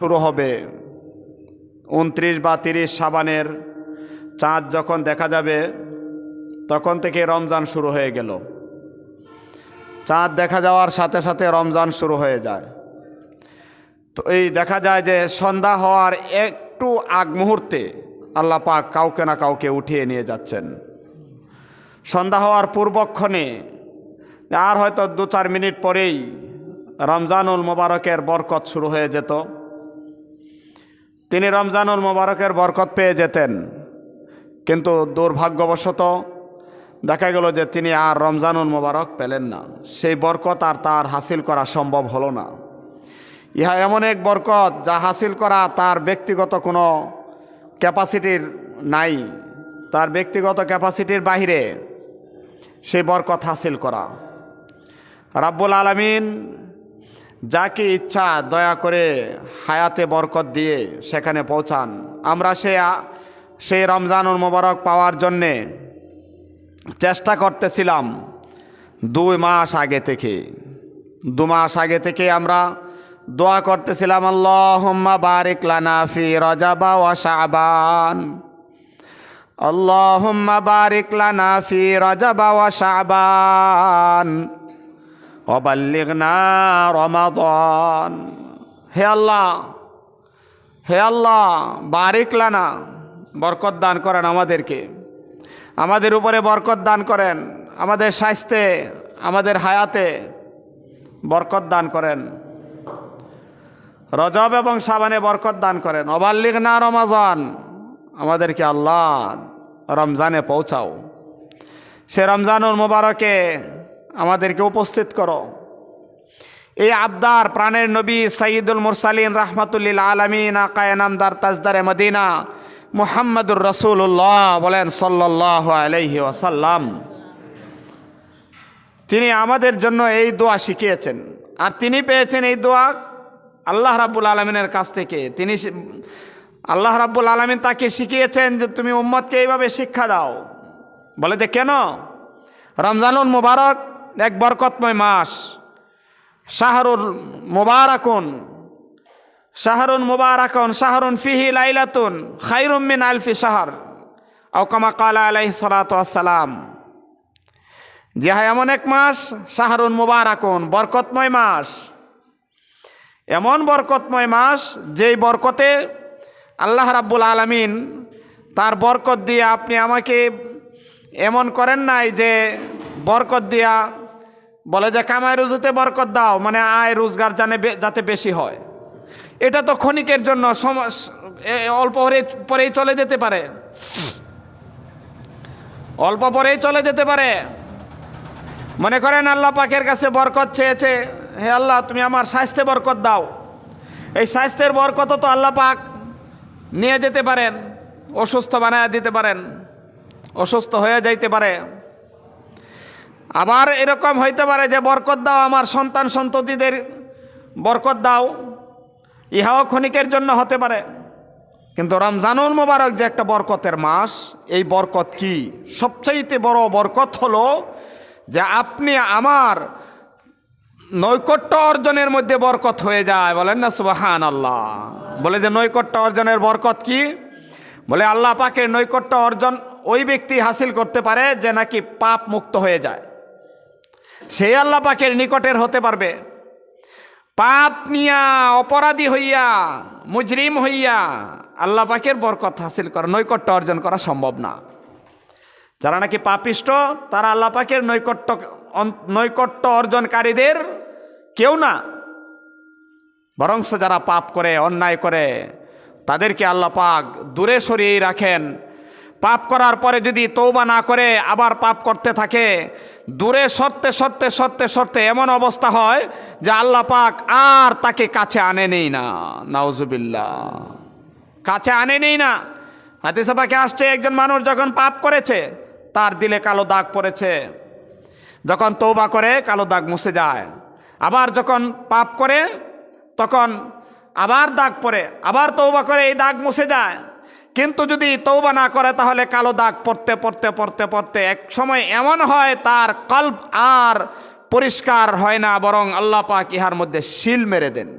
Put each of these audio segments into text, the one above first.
শুরু হবে 29 বা 30 শাবানের চাঁদ যখন দেখা যাবে তখন থেকে রমজান শুরু হয়ে গেল। চাঁদ দেখা যাওয়ার সাথে সাথে রমজান শুরু হয়ে যায়। তো এই দেখা যায় যে সন্ধ্যা হওয়ার একটু আগ মুহূর্তে আল্লাহ পাক কাউকে না কাউকে উঠিয়ে নিয়ে যাচ্ছেন। সন্ধ্যা হওয়ার পূর্বক্ষণে আর হয়তো 2-4 মিনিট পরেই রমজানুল মোবারকের বরকত শুরু হয়ে যেত। তিনি রমজানুল মোবারকের বরকত পেয়ে যেতেন, কিন্তু দুর্ভাগ্যবশত দেখা গেল যে তিনি আর রমজানুল মোবারক পেলেন না। সেই বরকত আর তার হাসিল করা সম্ভব হলো না। ইহা এমন এক বরকত যা হাসিল করা তার ব্যক্তিগত কোনো ক্যাপাসিটির নাই, তার ব্যক্তিগত ক্যাপাসিটির বাহিরে সেই বরকত হাসিল করা। রাব্বুল আলামিন যাকে ইচ্ছা দয়া করে হায়াতে বরকত দিয়ে সেখানে পৌঁছান। আমরা সেই রমজানুল মোবারক পাওয়ার জন্যে চেষ্টা করতেছিলাম 2 মাস আগে থেকে। 2 মাস আগে থেকে আমরা দোয়া করতেছিলাম, আল্লাহুম্মা বারিক লানা ফি রজবা ওয়া শাবান, আল্লাহুম্মা বারিক লানা ফি রজবা ওয়া শাবান ওয়া বাল্লিগনা রমাদান। হে আল্লাহ, হে আল্লাহ, বারিক লানা, বরকত দান করেন আমাদেরকে, আমাদের উপরে বরকত দান করেন, আমাদের স্বাস্থ্যে, আমাদের হায়াতে বরকত দান করেন, রজব এবং শাবানে বরকত দান করেন। অবাল্লিগনা রমাজান, আমাদেরকে আল্লাহ রমজানে পৌঁছাও, সে রমজানুল মোবারকে আমাদেরকে উপস্থিত করো। এই আবদার প্রাণের নবী সাইয়্যিদুল মুরসালিন রাহমাতুল্লিল আলামিন আকায়ে নামদার তাজদারে মদিনা মুহাম্মদুর রাসূলুল্লাহ বলেন সাল্লাল্লাহু আলাইহি ওয়াসাল্লাম, তিনি আমাদের জন্য এই দোয়া শিখিয়েছেন। আর তিনি পেয়েছেন এই দোয়া আল্লাহ রাব্বুল আলামিনের কাছ থেকে। তিনি আল্লাহ রাব্বুল আলামিন তাকে শিখিয়েছেন যে তুমি উম্মতকে এইভাবে শিক্ষা দাও। বলে যে কেন? রমজানুল মুবারক এক বরকতময় মাস, শাহরুল মুবারাকুন, শাহরুন মুবারাকুন, শাহরুন ফিহি লাইলাতুন খায়রুম মিন আলফি শাহর, আও কামা ক্বালা আলাইহিস সালাতু ওয়াস সালাম। যে এমন এক মাস, শাহরুন মুবারাকুন, বরকতময় মাস, এমন বরকতময় মাস যেই বরকতে আল্লাহ রাব্বুল আলামিন তার বরকত দিয়ে আপনি আমাকে এমন করেন নাই যে বরকত দিয়া বলে যে কামাই রুজিতে বরকত দাও, মানে আয় রোজগার যাতে বেশি হয়। এটা তো ক্ষণিকের জন্য, অল্প পরেই চলে যেতে পারে, অল্প পরেই চলে যেতে পারে। মনে করেন আল্লাহ পাকের কাছে বরকত চেয়েছে, হে আল্লাহ তুমি আমার স্বাস্থ্যে বরকত দাও। এই স্বাস্থ্যের বরকত তো আল্লাহ পাক নিয়ে যেতে পারেন, অসুস্থ বানায় দিতে পারেন, অসুস্থ হয়ে যাইতে পারে। আবার এরকম হইতে পারে যে বরকত দাও আমার সন্তান সন্ততিদের বরকত দাও, ইহাও ক্ষণিকের জন্য হতে পারে। কিন্তু রমজানুল মোবারক যে একটা বরকতের মাস, এই বরকত কি? সবচাইতে বড় বরকত হলো যে আপনি আমার নৈকট্য অর্জনের মধ্যে বরকত হয়ে যায়। বলেন না সুবহানাল্লাহ। বলে যে নৈকট্য অর্জনের বরকত কি? বলে আল্লাহ পাকের নৈকট্য অর্জন ওই ব্যক্তি হাসিল করতে পারে যে নাকি পাপ মুক্ত হয়ে যায়, সেই আল্লাহ পাকের নিকটের হতে পারবে। পাপ নিয়া, অপরাধী হইয়া, মুজরিম হইয়া আল্লাহ পাকের বরকত হাসিল করা, নৈকট্য অর্জন করা সম্ভব না। যারা নাকি পাপিষ্ট তারা আল্লাহ পাকের নৈকট্য অর্জনকারীদের কেউ না, বরং যারা পাপ করে, অন্যায় করে তাদেরকে আল্লাহ পাক দূরে সরিয়ে রাখেন। পাপ করার পরে যদি তওবা না করে আবার পাপ করতে থাকে, দূরে সরতে সরতে সরতে সরতে এমন অবস্থা হয় যে আল্লাহ পাক আর তাকে কাছে আনে নেই না। নাউজুবিল্লাহ, কাছে আনে নেই না। হাদিসে পাকে আসছে একজন মানুষ যখন পাপ করেছে তার দিলে কালো দাগ পড়েছে, যখন তওবা করে কালো দাগ মুছে যায়। আবার যখন পাপ করে তখন আবার দাগ পড়ে, আবার তওবা করে এই দাগ মুছে যায়। কিন্তু যদি তওবা না করে তাহলে কালো দাগ পড়তে পড়তে পড়তে পড়তে এক সময় এমন হয় তার কলব আর পরিষ্কার হয় না, বরং আল্লাহ পাক ইহার মধ্যে সিল মেরে দেন,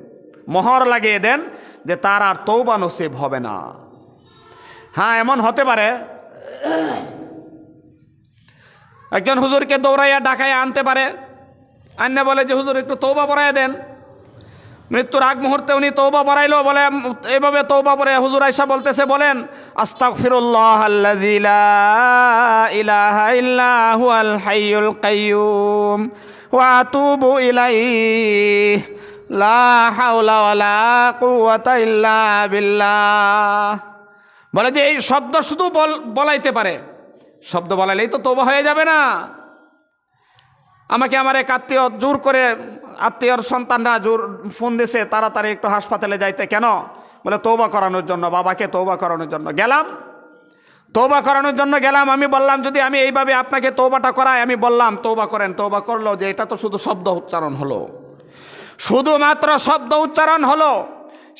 মোহর লাগিয়ে দেন যে তার আর তওবা নসিব হবে না। হ্যাঁ, এমন হতে পারে একজন হুজুরকে দৌড়াইয়া ডাকাইয়া আনতে পারে, আন্না বলে যে হুজুর একটু তওবা পড়াইয়া দেন। মৃত্যুর আগ মুহূর্তে উনি তওবা পড়াইলো, বলে এইভাবে তওবা পড়ে হুজুর আয়েশা বলতেছে, বলেন আস্তাগফিরুল্লাহ আল্লাযী লা ইলাহা ইল্লা হুয়াল হাইয়ুল কাইয়্যুম ওয়া আতুবু ইলাইহি লা হাওলা ওয়ালা কুওয়াতা ইল্লা বিল্লাহ। বলে যে এই শব্দ শুধু বলাইতে পারে, শব্দ বলাইলেই তো তওবা হয়ে যাবে না। আমাকে আমার এক আত্মীয় জোর করে, আত্মীয়র সন্তানরা জোর ফোন দিছে তাড়াতাড়ি একটু হাসপাতালে যাইতে। কেন? বলে তওবা করানোর জন্য, বাবাকে তওবা করানোর জন্য গেলাম। তওবা করানোর জন্য গেলাম। আমি বললাম যদি আমি এইভাবে আপনাকে তওবাটা করাই, আমি বললাম তওবা করেন। তওবা করলো যে এটা তো শুধু শব্দ উচ্চারণ হলো, শুধুমাত্র শব্দ উচ্চারণ হলো।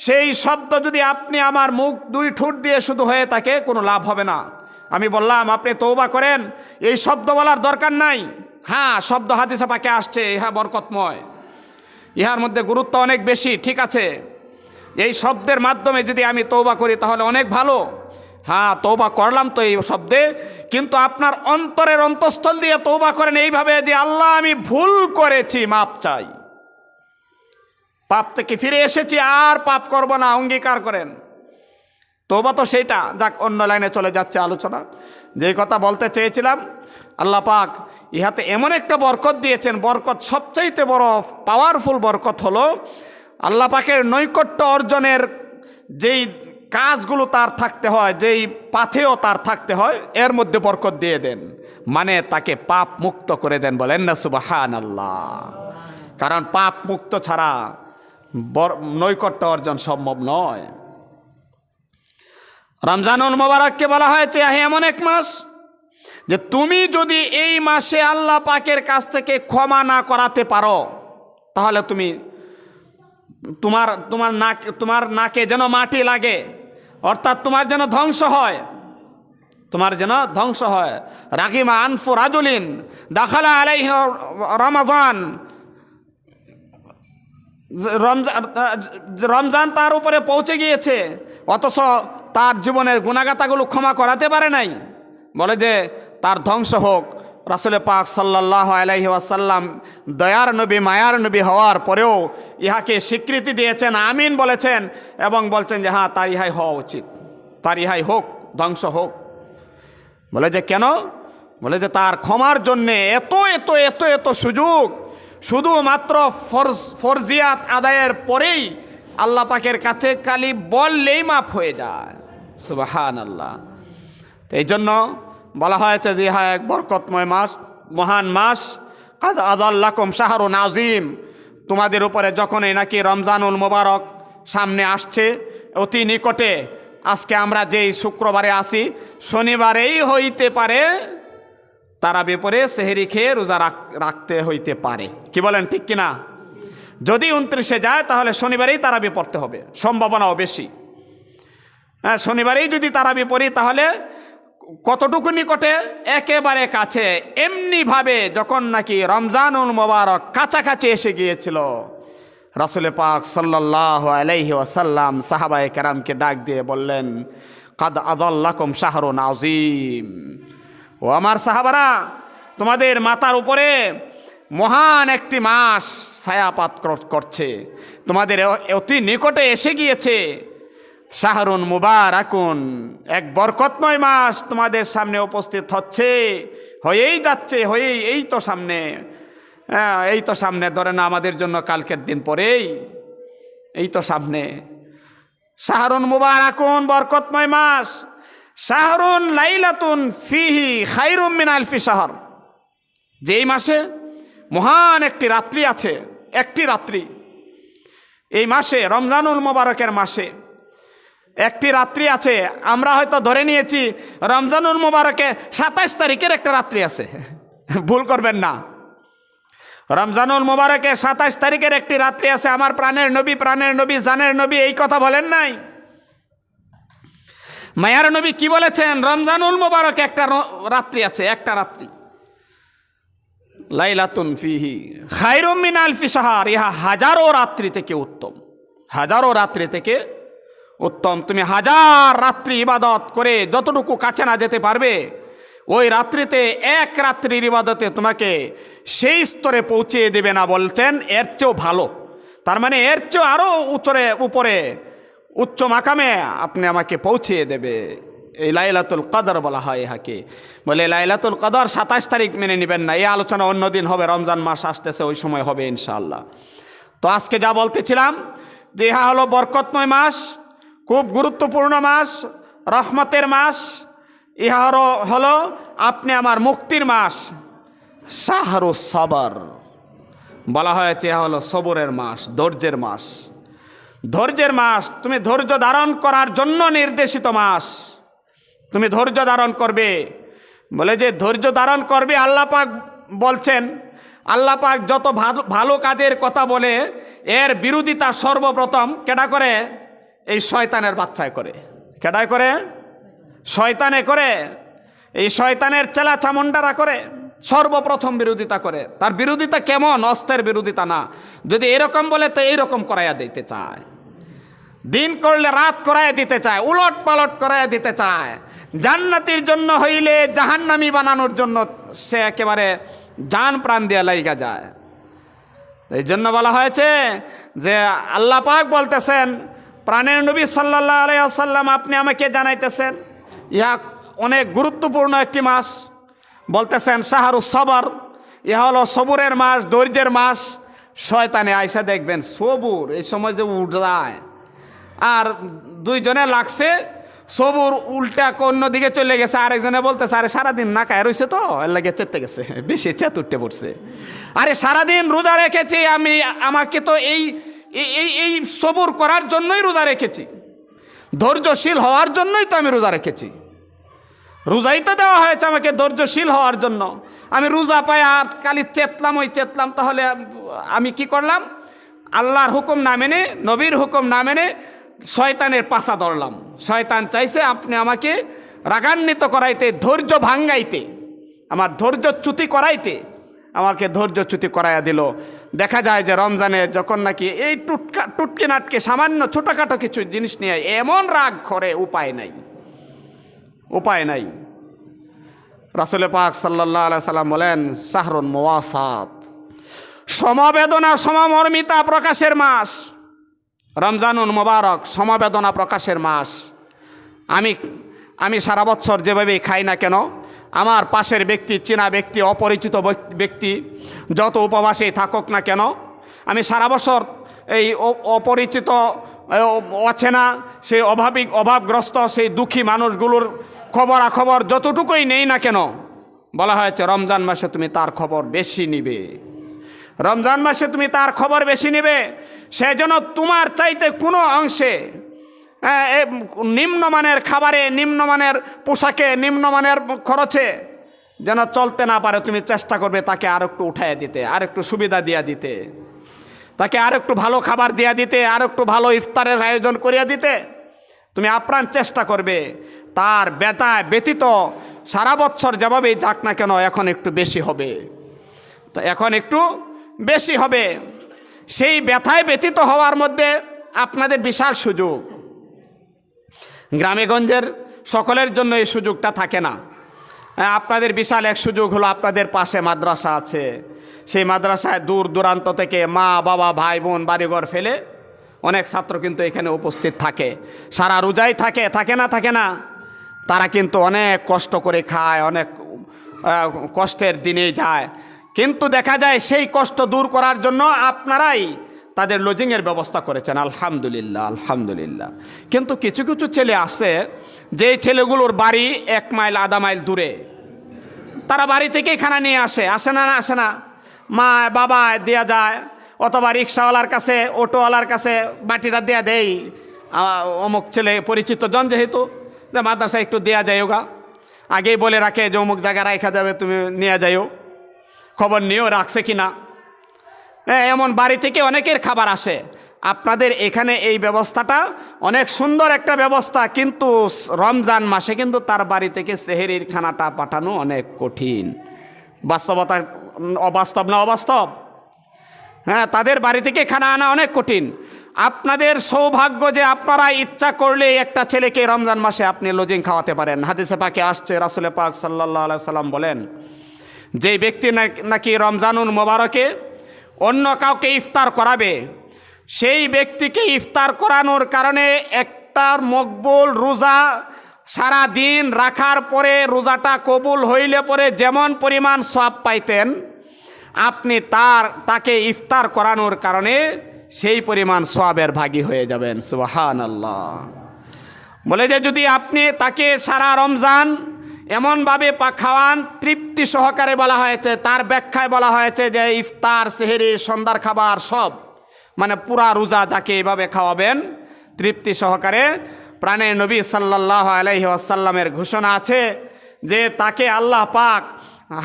সেই শব্দ যদি আপনি আমার মুখ দুই ঠোঁট দিয়ে শুধু হয়ে থাকে, কোনো লাভ হবে না। আমি বললাম আপনি তওবা করেন, এই শব্দ বলার দরকার নাই। হ্যাঁ, শব্দ হাদিসে পাকে আসছে, ইহা বরকতময়, ইহার মধ্যে গুরুত্ব অনেক বেশি, ঠিক আছে। এই শব্দের মাধ্যমে যদি আমি তওবা করি তাহলে অনেক ভালো। হ্যাঁ, তওবা করলাম তো এই শব্দে, কিন্তু আপনার অন্তরের অন্তঃস্থল দিয়ে তওবা করেন এইভাবে যে আল্লাহ আমি ভুল করেছি, মাপ চাই, পাপ থেকে ফিরে এসেছি, আর পাপ করব না, অঙ্গীকার করেন। তওবা তো সেইটা। যাক, অন্য লাইনে চলে যাচ্ছে আলোচনা। যেই কথা বলতে চেয়েছিলাম, আল্লাহ পাক ইহাতে এমন একটা বরকত দিয়েছেন। বরকত সবচাইতে বড় পাওয়ারফুল বরকত হলো আল্লাহ পাকের নৈকট্য অর্জনের যেই কাজগুলো তার থাকতে হয়, যেই পাথেও তার থাকতে হয়, এর মধ্যে বরকত দিয়ে দেন, মানে তাকে পাপ মুক্ত করে দেন। বলেন না সুবহানাল্লাহ। কারণ পাপ মুক্ত ছাড়া নৈকট্য অর্জন সম্ভব নয়। রমজানুল মুবারককে বলা হয়েছে এমন এক মাস যে তুমি যদি এই মাসে আল্লাহ পাকের কাছ থেকে ক্ষমা না করাতে পারো, তাহলে তুমি তোমার নাকে যেন মাটি লাগে, অর্থাৎ তোমার যেন ধ্বংস হয়, তোমার যেন ধ্বংস হয়। রাগিমা আনফু রাজুলিন দাখালা আলাইহি রমাজান, রমজান তার উপরে পৌঁছে গিয়েছে, অথচ তার জীবনের গুনাহগাতাগুলো ক্ষমা করাতে পারে নাই। বলে যে তার ধ্বংস হোক। রাসূল পাক সাল্লাল্লাহু আলাইহি ওয়াসাল্লাম দয়ার নবী, মায়ার নবী হওয়ার পরেও ইহাকে স্বীকৃতি দিয়েছেন, আমিন বলেছেন, এবং বলছেন যে হ্যাঁ, তার ইহাই হওয়া উচিত, তার ইহাই হোক, ধ্বংস হোক। বলে যে কেন? বলে যে তার ক্ষমার জন্যে এত এত এত এত সুযোগ, শুধুমাত্র ফরজিয়াত আদায়ের পরেই আল্লাহ পাকের কাছে খালি বললেই মাফ হয়ে যায়। সুবহানাল্লাহ। এই জন্য বলা হয়েছে যে হ্যাঁ, এক বরকতময় মাস, মহান মাস। কাদ আযাল্লাকুম শাহরুন আযীম, তোমাদের উপরে যখনই নাকি রমজানুল মুবারক সামনে আসছে, অতি নিকটে, আজকে আমরা যেই শুক্রবারে আসি, শনিবারেই হইতে পারে তারাবি পরে সেহরি খেয়ে রোজা রাখতে হইতে পারে। কি বলেন, ঠিক কিনা? যদি 29-এ যায় তাহলে শনিবারেই তারাবি পড়তে হবে, সম্ভাবনাও বেশি। হ্যাঁ, শনিবারেই যদি তারাবি পড়ি তাহলে কতটুকু নিকটে? একেবারে কাছে। এমনিভাবে যখন নাকি রমজানুল মুবারক কাছাকাছি এসে গিয়েছিল, রাসূল পাক সাল্লাল্লাহু আলাইহি ওয়াসাল্লাম সাহাবায়ে কেরামকে ডাক দিয়ে বললেন, কাদ আযাল্লাকুম শাহরুন আযীম, ও আমার সাহাবারা, তোমাদের মাথার উপরে মহান একটি মাস ছায়াপাত করছে, তোমাদের অতি নিকটে এসে গিয়েছে। শাহরুন মুবারাকুন, এক বরকতময় মাস তোমাদের সামনে উপস্থিত হচ্ছে, হয়েই যাচ্ছে, হয়েই এই তো সামনে, এই তো সামনে, ধরে না আমাদের জন্য কালকের দিন পরেই, এই তো সামনে। শাহরুন মুবারাকুন, বরকতময় মাস। শাহরুন লাইলাতুন ফিহি খায়রুম মিন আলফি শাহর, যেই মাসে মহান একটি রাত্রি আছে, একটি রাত্রি। এই মাসে, রমজানুল মুবারকের মাসে একটি রাত্রি আছে। আমরা হয়তো ধরে নিয়েছি রমজানুল মুবারকে 27 তারিখের একটা রাত্রি আছে, ভুল করবেন না। রমজানুল মুবারকে 27 তারিখের একটি রাত্রি আছে। আমার প্রাণের নবী, জানের নবী এই কথা বলেন নাই। মায়ার নবী কি বলেছেন? রমজানুল মুবারকে একটা রাত্রি আছে, একটা রাত্রি। লাইলাতুন ফিহি খায়রুম মিন আলফি শাহর, ইহা হাজারো রাত্রি থেকে উত্তম, হাজারো রাত্রি থেকে উত্তম। তুমি হাজার রাত্রি ইবাদত করে যতটুকু কাছে না যেতে পারবে, ওই রাত্রিতে এক রাত্রির ইবাদতে তোমাকে সেই স্তরে পৌঁছিয়ে দেবে না, বলছেন এর চেয়েও ভালো। তার মানে এর চেয়েও আরও উপরে উচ্চ মাকামে আপনি আমাকে পৌঁছিয়ে দেবে। এই লাইলাতুল কদর বলা হয় ইহাকে। বলে লাইলাতুল কদর 27 তারিখ মেনে নেবেন না, এই আলোচনা অন্যদিন হবে, রমজান মাস আসতেছে, ওই সময় হবে ইনশাআল্লাহ। তো আজকে যা বলতেছিলাম যে ইহা হলো বরকতময় মাস, খুব গুরুত্বপূর্ণ মাস, রহমতের মাস। ইহা হলো আপনি আমার মুক্তির মাস। শাহরুস সবর বলা হয়েছে, ইহা হলো সবরের মাস, ধৈর্যের মাস। ধৈর্যের মাস, তুমি ধৈর্য ধারণ করার জন্য নির্দেশিত মাস। তুমি ধৈর্য ধারণ করবে, বলে যে ধৈর্য ধারণ করবে। আল্লাহ পাক বলছেন, আল্লাহ পাক যত ভালো কাজের কথা বলে এর বিরোধিতা সর্বপ্রথম কেডা করে? এই শয়তানের বাচ্চায় করে। কেডায় করে? শয়তানে করে। এই শয়তানের চেলা চামুন্ডারা করে, সর্বপ্রথম বিরোধিতা করে। তার বিরোধিতা কেমন? অস্ত্রের বিরোধিতা না। যদি এরকম বলে তো এইরকম করাইয়া দিতে চায়, দিন করলে রাত করাইয়া দিতে চায়, উলট পালট করাইয়া দিতে চায়। জান্নাতির জন্য হইলে জাহান্নামী বানানোর জন্য সে একেবারে জান প্রাণ দিয়া লাইগা যায়। এই জন্য বলা হয়েছে যে আল্লাহ পাক বলতেছেন, প্রাণের নবী সাল্লাল্লাহু আলাইহি ওয়াসাল্লাম আপনি আমাকে জানাইতেছেন ইহা অনেক গুরুত্বপূর্ণ একটি মাস। বলতেছেন শাহরুস সবর, ইহা হলো সবুরের মাস, ধৈর্যের মাস। শয়তানে আইসা দেখবেন সবুর এই সময় যে উঠায়, আর দুইজনে লাগছে সবুর উল্টা অন্যদিকে চলে গেছে। আরেকজনে বলতেছে আরে সারাদিন না খায় রয়েছে তো এর লাগে চেতে গেছে, বেশি চেত উঠতে পড়ছে। আরে সারাদিন রোজা রেখেছি আমি, আমাকে তো এই এই এই সবুর করার জন্যই রোজা রেখেছি, ধৈর্যশীল হওয়ার জন্যই তো আমি রোজা রেখেছি। রোজাই তো দেওয়া হয়েছে আমাকে ধৈর্যশীল হওয়ার জন্য। আমি রোজা পাই আর খালি চেতলাম, তাহলে আমি কি করলাম? আল্লাহর হুকুম না মেনে, নবীর হুকুম না মেনে শয়তানের পাছা ধরলাম। শয়তান চাইছে আপনি আমাকে রাগান্বিত করাইতে, ধৈর্য ভাঙ্গাইতে, আমার ধৈর্যচ্যুতি করাইতে, আমাকে ধৈর্যচ্যুতি করাইয়া দিল। দেখা যায় যে রমজানে যখন নাকি এই টুটকে নাটকে সামান্য ছোটোখাটো কিছু জিনিস নিয়ে এমন রাগ করে উপায় নাই। রাসূল পাক সাল্লাল্লাহু আলাইহি সাল্লাম বলেন শাহরুন মুওয়াসাত, সমবেদনা সমমর্মিতা প্রকাশের মাস। রমজানুল মুবারক সমবেদনা প্রকাশের মাস। আমি সারা বছর যেভাবে খাই না কেন, আমার পাশের ব্যক্তি, চেনা ব্যক্তি, অপরিচিত ব্যক্তি যত উপবাসে থাকুক না কেন, আমি সারা বছর এই অপরিচিত, অচেনা, সেই অভাবগ্রস্ত, সেই দুঃখী মানুষগুলোর খবরাখবর যতটুকুই নেই না কেন, বলা হয়েছে রমজান মাসে তুমি তার খবর বেশি নিবে। রমজান মাসে তুমি তার খবর বেশি নিবে। সেজন্য তোমার চাইতে কোনো অংশে নিম্নমানের খাবারে, নিম্নমানের পোশাকে, নিম্নমানের খরচে যেন চলতে না পারে, তুমি চেষ্টা করবে তাকে আর একটু উঠাইয়া দিতে, আর একটু সুবিধা দিয়া দিতে, তাকে আর একটু ভালো খাবার দিয়া দিতে, আর একটু ভালো ইফতারের আয়োজন করিয়া দিতে। তুমি আপ্রাণ চেষ্টা করবে তার ব্যতীত সারা বছর যেভাবেই যাক না কেন এখন একটু বেশি হবে, তো এখন একটু বেশি হবে। সেই ব্যথায় ব্যতীত হওয়ার মধ্যে আপনাদের বিশাল সুযোগ। গ্রামেগঞ্জের সকলের জন্য এই সুযোগটা থাকে না। আপনাদের বিশাল এক সুযোগ হলো আপনাদের পাশে মাদ্রাসা আছে। সেই মাদ্রাসায় দূর দূরান্ত থেকে মা বাবা ভাই বোন বাড়িঘর ফেলে অনেক ছাত্র কিন্তু এখানে উপস্থিত থাকে, সারা রোজাই থাকে না। তারা কিন্তু অনেক কষ্ট করে খায়, অনেক কষ্টের দিনে যায়, কিন্তু দেখা যায় সেই কষ্ট দূর করার জন্য আপনারাই তাদের লজিংয়ের ব্যবস্থা করেছেন। আলহামদুলিল্লাহ। কিন্তু কিছু কিছু ছেলে আছে, যে ছেলেগুলোর বাড়ি 1 মাইল আধা মাইল দূরে, তারা বাড়ি থেকেই খানা নিয়ে আসে না, মা বাবা দেয়া যায়, অথবা রিক্সাওয়ালার কাছে, অটোওয়ালার কাছে বাটিটা দেয়া দেয়। অমুক ছেলে পরিচিত জন যেহেতু, যে মাদ্রাসা একটু দেয়া যাইওগা, আগেই বলে রাখে যে অমুক জায়গায় রাখা যাবে, তুমি নিয়ে যাইও, খবর নিয়েও রাখছে কিনা। এমন বাড়ি থেকে অনেকের খাবার আসে। আপনাদের এখানে এই ব্যবস্থাটা অনেক সুন্দর একটা ব্যবস্থা, কিন্তু রমজান মাসে কিন্তু তার বাড়ি থেকে সেহরির খানাটা পাঠানো অনেক কঠিন। অবাস্তব না? তাদের বাড়ি থেকে খানা আনা অনেক কঠিন। আপনাদের সৌভাগ্য যে আপনারা ইচ্ছা করলে একটা ছেলেকে রমজান মাসে আপনি লজিং খাওয়াতে পারেন। হাদিসে পাকে আসছে, রাসূল পাক সাল্লাল্লাহু আলাইহি সাল্লাম বলেন, যেই ব্যক্তি নাকি রমজানুল মোবারকে অন্য কাউকে ইফতার করাবে, সেই ব্যক্তিকে ইফতার করানোর কারণে একটা মকবুল রোজা সারা দিন রাখার পরে রোজাটা কবুল হইলে পরে যেমন পরিমাণ সওয়াব পাইতেন, আপনি তাকে ইফতার করানোর কারণে সেই পরিমাণ সওয়াবের ভাগী হয়ে যাবেন। সুবহানাল্লাহ। বলে যে যদি আপনি তাকে সারা রমজান এমনভাবে খাওয়ান, তৃপ্তি সহকারে বলা হয়েছে, তার ব্যাখ্যায় বলা হয়েছে যে ইফতার, সেহরি, সন্ধ্যার খাবার সব, মানে পুরা রোজা যাকে এভাবে খাওয়াবেন তৃপ্তি সহকারে, প্রাণের নবী সাল্লাল্লাহু আলাইহি ওয়াসাল্লামের ঘোষণা আছে যে তাকে আল্লাহ পাক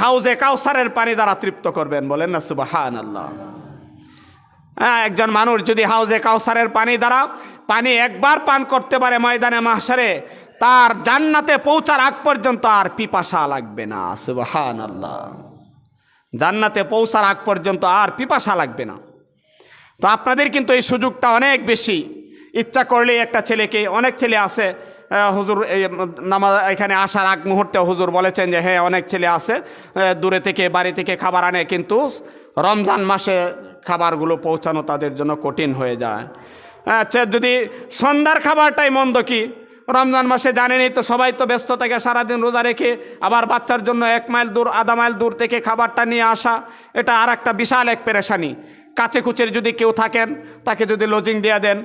হাউজে কাউসারের পানি দ্বারা তৃপ্ত করবেন। বলেন না সুবহানাল্লাহ। একজন মানুষ যদি হাউজে কাউসারের পানি দ্বারা পানি একবার পান করতে পারে ময়দানে মাহশারে, তার জান্নাতে পৌঁছার আগ পর্যন্ত আর পিপাসা লাগবে না। সুবহানাল্লাহ। জান্নাতে পৌঁছার আগ পর্যন্ত আর পিপাসা লাগবে না। তো আপনাদের কিন্তু এই সুযোগটা অনেক বেশি। ইচ্ছা করলেই একটা ছেলেকে, অনেক ছেলে আছে হুজুর এই নামাজ এখানে আসার আগ মুহূর্তে হুজুর বলেছেন যে হ্যাঁ অনেক ছেলে আছে দূরে থেকে বাড়ি থেকে খাবার আনে, কিন্তু রমজান মাসে খাবারগুলো পৌঁছানো তাদের জন্য কঠিন হয়ে যায়। আচ্ছা, যদি সন্ধ্যার খাবারটাই মন্দ কি, রমজান মাসে জানেনই তো সবাই তো ব্যস্ত থাকে সারাদিন রোজা রেখে, আবার বাচ্চার জন্য 1 মাইল দূর, আধা মাইল দূর থেকে খাবারটা নিয়ে আসা, এটা আর একটা বিশাল এক পেরেশানি। কাছে কুচের যদি কেউ থাকেন তাকে যদি লজিং দিয়ে দেন,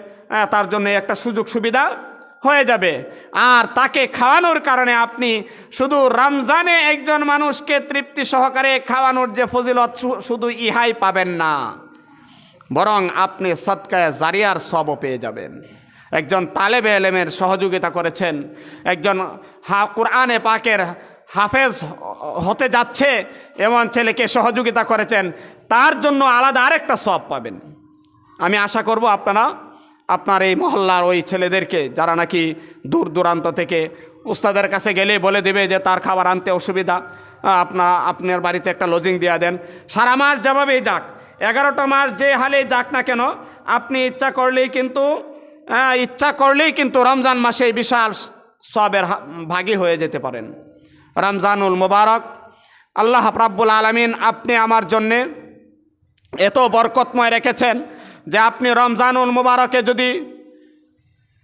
তার জন্য একটা সুযোগ সুবিধা হয়ে যাবে। আর তাকে খাওয়ানোর কারণে আপনি শুধু রমজানে একজন মানুষকে তৃপ্তি সহকারে খাওয়ানোর যে ফজিলত শুধু ইহাই পাবেন না, বরং আপনি সদকায়ে জারিয়ার সওয়াবও পেয়ে যাবেন। একজন তালেবে ইলমের সহযোগিতা করেছেন, একজন কুরআনে পাকের হাফেজ হতে যাচ্ছে এমন ছেলেকে সহযোগিতা করেছেন, তার জন্য আলাদা আরেকটা সওয়াব পাবেন। আমি আশা করব আপনারা আপনার এই মহল্লার ওই ছেলেদেরকে, যারা নাকি দূর দূরান্ত থেকে, উস্তাদের কাছে গেলে বলে দেবে যে তার খাবার আনতে অসুবিধা, আপনার বাড়িতে একটা লজিং দিয়ে দেন। সারা মাস যেভাবেই যাক, 11টা মাস যে হালে যাক না কেন, আপনি ইচ্ছা করলেই কিন্তু রমজান মাসে বিশাল সওয়াবের ভাগী হয়ে যেতে পারেন। রমজানুল মুবারক, আল্লাহ রাব্বুল আলামিন আপনি আমার জন্যে এত বরকতময় রেখেছেন যে আপনি রমজানুল মুবারকে যদি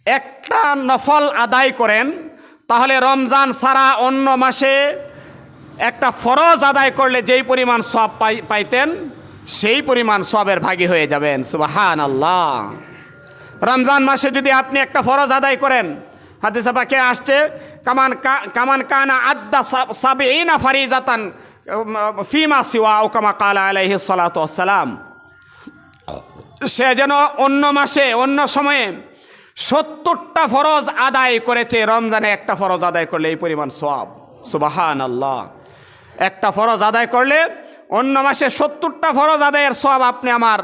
একটা নফল আদায় করেন, তাহলে রমজান ছাড়া অন্য মাসে একটা ফরজ আদায় করলে যেই পরিমাণ সওয়াব পাইতেন, সেই পরিমাণ সওয়াবের ভাগী হয়ে যাবেন। সুবহানাল্লাহ। রমজান মাসে যদি আপনি একটা ফরজ আদায় করেন, হাদিসে পাকে আসছে কামান কানা আদ্দা সাবিঈনা ফারিজাতান ফিমা সিওয়া ও কামা ক্বালা আলাইহিস সালাতু ওয়াস সালাম, সে যেন অন্য মাসে অন্য সময়ে 70টা ফরজ আদায় করেছে, রমজানে একটা ফরজ আদায় করলে এই পরিমাণ সওয়াব। সুবহানাল্লাহ। একটা ফরজ আদায় করলে অন্য মাসে 70টা ফরজ আদায়ের সওয়াব আপনি আমার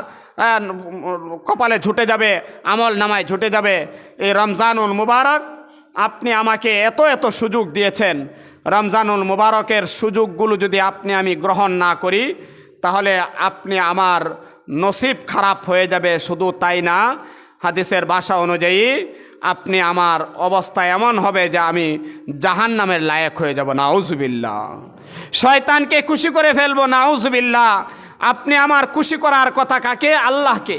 কপালে ঝুটে যাবে, আমল নামায় ঝুটে যাবে। এই রমজানুল মুবারক আপনি আমাকে এত এত সুযোগ দিয়েছেন, রমজানুল মুবারকের সুযোগগুলো যদি আমি গ্রহণ না করি, তাহলে আমার নসিব খারাপ হয়ে যাবে। শুধু তাই না, হাদিসের ভাষা অনুযায়ী আমার অবস্থা এমন হবে যে আমি জাহান্নামের লায়েক হয়ে যাব। নাউজুবিল্লাহ। শয়তানকে খুশি করে ফেলবো। নাউজুবিল্লাহ। আপনি আমার খুশি করার কথা কাকে? আল্লাহকে।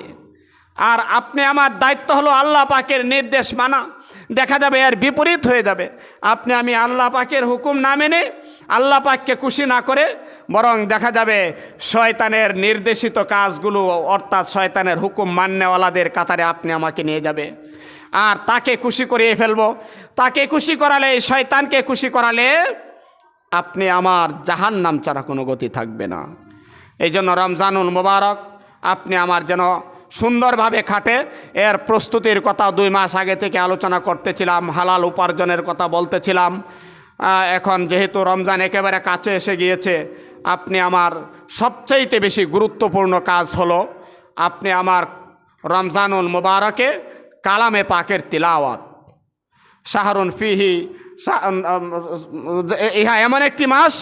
আর আমার দায়িত্ব হলো আল্লাহ পাকের নির্দেশ মানা। দেখা যাবে এর বিপরীত হয়ে যাবে। আমি আল্লাহ পাকের হুকুম না মেনে, আল্লাহ পাককে খুশি না করে, বরং দেখা যাবে শয়তানের নির্দেশিত কাজগুলো, অর্থাৎ শয়তানের হুকুম মান্যওয়ালাদের কাতারে আমাকে নিয়ে যাবে। আর তাকে খুশি করিয়ে ফেলবো। তাকে খুশি করালে, শয়তানকে খুশি করালে আমার জাহান্নাম ছাড়া কোনো গতি থাকবে না। এই জন্য রমজানুল মুবারক আমার যেন সুন্দরভাবে খাটে, এর প্রস্তুতির কথা 2 মাস আগে থেকে আলোচনা করতেছিলাম, হালাল উপার্জনের কথা বলতেছিলাম। এখন যেহেতু রমজান একেবারে কাছে এসে গিয়েছে, আমার সবচাইতে বেশি গুরুত্বপূর্ণ কাজ হলো আমার রমজানুল মুবারকে কালামে পাকের তিলাওয়াত। শাহরুন ফিহি, ইহা এমন একটি মাস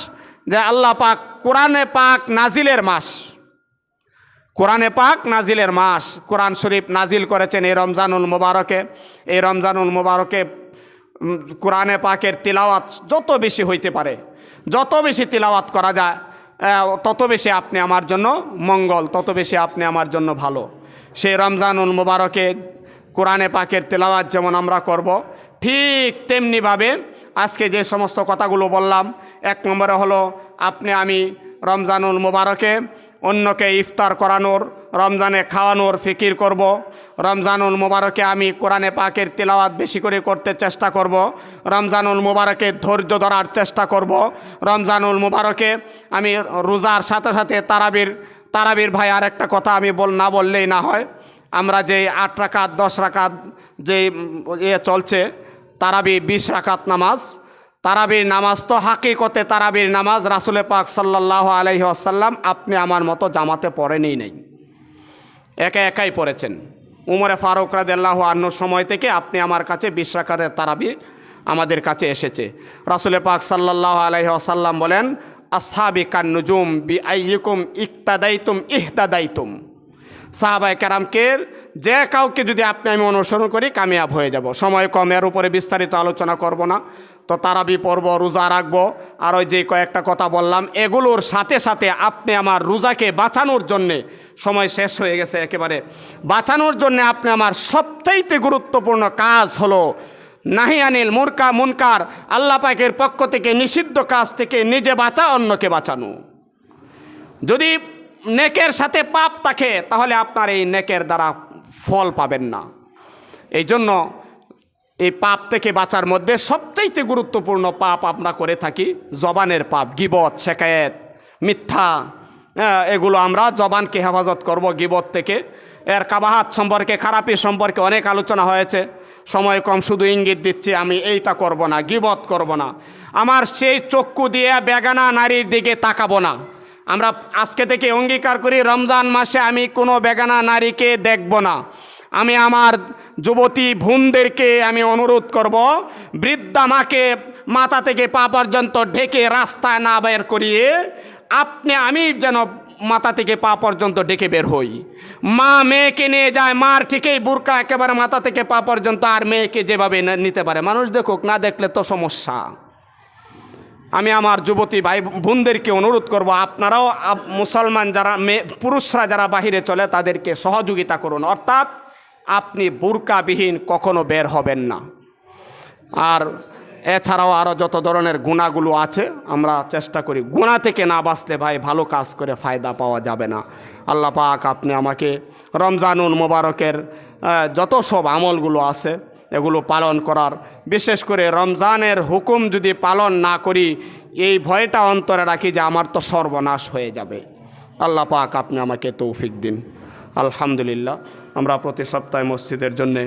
যে আল্লাহ পাক কোরআনে পাক নাজিলের মাস। কোরআনে পাক নাজিলের মাস, কোরআন শরীফ নাজিল করেছেন এই রমজানুল মোবারকে। এই রমজানুল মোবারকে কোরআনে পাকের তিলাওয়াত যত বেশি হইতে পারে, যত বেশি তিলাওয়াত করা যায়, তত বেশি আপনি আমার জন্য মঙ্গল, তত বেশি আপনি আমার জন্য ভালো। সেই রমজানুল মোবারকে কোরআনে পাকের তিলাওয়াত যেমন আমরা করব, ঠিক তেমনিভাবে আজকে যে সমস্ত কথাগুলো বললাম, এক নম্বরে হলো আমি রমজানুল মোবারকে অন্যকে ইফতার করানোর, রমজানে খাওয়ানোর ফিকির করব। রমজানুল মোবারকে আমি কোরআনে পাকের তিলাওয়াত বেশি করে করতে চেষ্টা করব। রমজানুল মোবারকে ধৈর্য ধরার চেষ্টা করব। রমজানুল মোবারকে আমি রোজার সাথে সাথে তারাবির ভাই আর একটা কথা আমি না বললেই না হয়। আমরা যে 8 রাকাত 10 রাকাত যে চলছে তারাবি 20 রাকাত নামাজ, তারাবির নামাজ তো হাকিকতে তারাবির নামাজ রাসূল পাক সাল্লাল্লাহু আলাইহি ওয়াসাল্লাম আপনি আমার মতো জামাতে পড়েনই নাই, একাই পড়েছেন। উমরে ফারুক রাদিয়াল্লাহু আনহুর সময় থেকে আপনি আমার কাছে 20 রাকাতের তারাবি আমাদের কাছে এসেছে। রাসূল পাক সাল্লাল্লাহু আলাইহি ওয়াসাল্লাম বলেন, আসহাবি কান নুজুম বিআইয়িকুম ইক্তাদাইতুম ইহতাদাইতুম। সাহাবায়ে কেরামকে যে কাউকে যদি আমি অনুসরণ করি কামিয়াব হয়ে যাব। সময় কম, এর উপরে বিস্তারিত আলোচনা করব না। তো তারাবি পড়ব, রোজা রাখবো, আর ওই যে কয়েকটা কথা বললাম এগুলোর সাথে সাথে আপনি আমার রোজাকে বাঁচানোর জন্যে, সময় শেষ হয়ে গেছে একেবারে, বাঁচানোর জন্যে আপনি আমার সবচাইতে গুরুত্বপূর্ণ কাজ হলো নাহি আনিল মুনকার, আল্লাহ পাকের পক্ষ থেকে নিষিদ্ধ কাজ থেকে নিজে বাঁচা, অন্যকে বাঁচানো। যদি নেকের সাথে পাপ থাকে তাহলে আপনার এই নেকের দ্বারা ফল পাবেন না। এই জন্য এই পাপ থেকে বাঁচার মধ্যে সবচাইতে গুরুত্বপূর্ণ পাপ আমরা করে থাকি জবানের পাপ, গীবত, শেকায়েত, মিথ্যা, এগুলো আমরা জবানকে হেফাজত করব গীবত থেকে। এর কাবাহাত সম্পর্কে, খারাপি সম্পর্কে অনেক আলোচনা হয়েছে, সময় কম, শুধু ইঙ্গিত দিচ্ছি আমি এইটা করব না, গীবত করব না। আমার সেই চক্ষু দিয়ে বেগানা নারীর দিকে তাকাবো না। আমরা আজকে থেকে অঙ্গীকার করি রমজান মাসে আমি কোনো বেগানা নারীকে দেখব না। আমি আমার যুবতী বোনদেরকে আমি অনুরোধ করব, বৃদ্ধা মাকে মাথা থেকে পা পর্যন্ত ঢেকে রাস্তায় না বের করিয়ে আমি যেন মাথা থেকে পা পর্যন্ত ডেকে বের হই। মা মেয়েকে নিয়ে যায়, মার ঠিকই বুরকা একেবারে মাথা থেকে পা পর্যন্ত, আর মেয়েকে যেভাবে নিতে পারে মানুষ দেখুক, না দেখলে তো সমস্যা। আমি আমার যুবতী ভাই বোনদেরকে অনুরোধ করব, আপনারাও মুসলমান যারা পুরুষরা যারা বাহিরে চলে তাদেরকে সহযোগিতা করুন, অর্থাৎ আপনি বুরকাবিহীন কখনো বের হবেন না। আর এছাড়াও আরও যত ধরনের গুণাগুলো আছে আমরা চেষ্টা করি, গুণা থেকে না বাঁচলে ভাই ভালো কাজ করে ফায়দা পাওয়া যাবে না। আল্লাহ পাক আপনি আমাকে রমজানুল মোবারকের যত সব আমলগুলো আছে এগুলো পালন করার, বিশেষ করে রমজানের হুকুম যদি পালন না করি এই ভয়টা অন্তরে রাখি যে আমার তো সর্বনাশ হয়ে যাবে। আল্লাহ পাক আপনি আমাকে তৌফিক দিন। আলহামদুলিল্লাহ, আমরা প্রতি সপ্তাহে মসজিদের জন্যে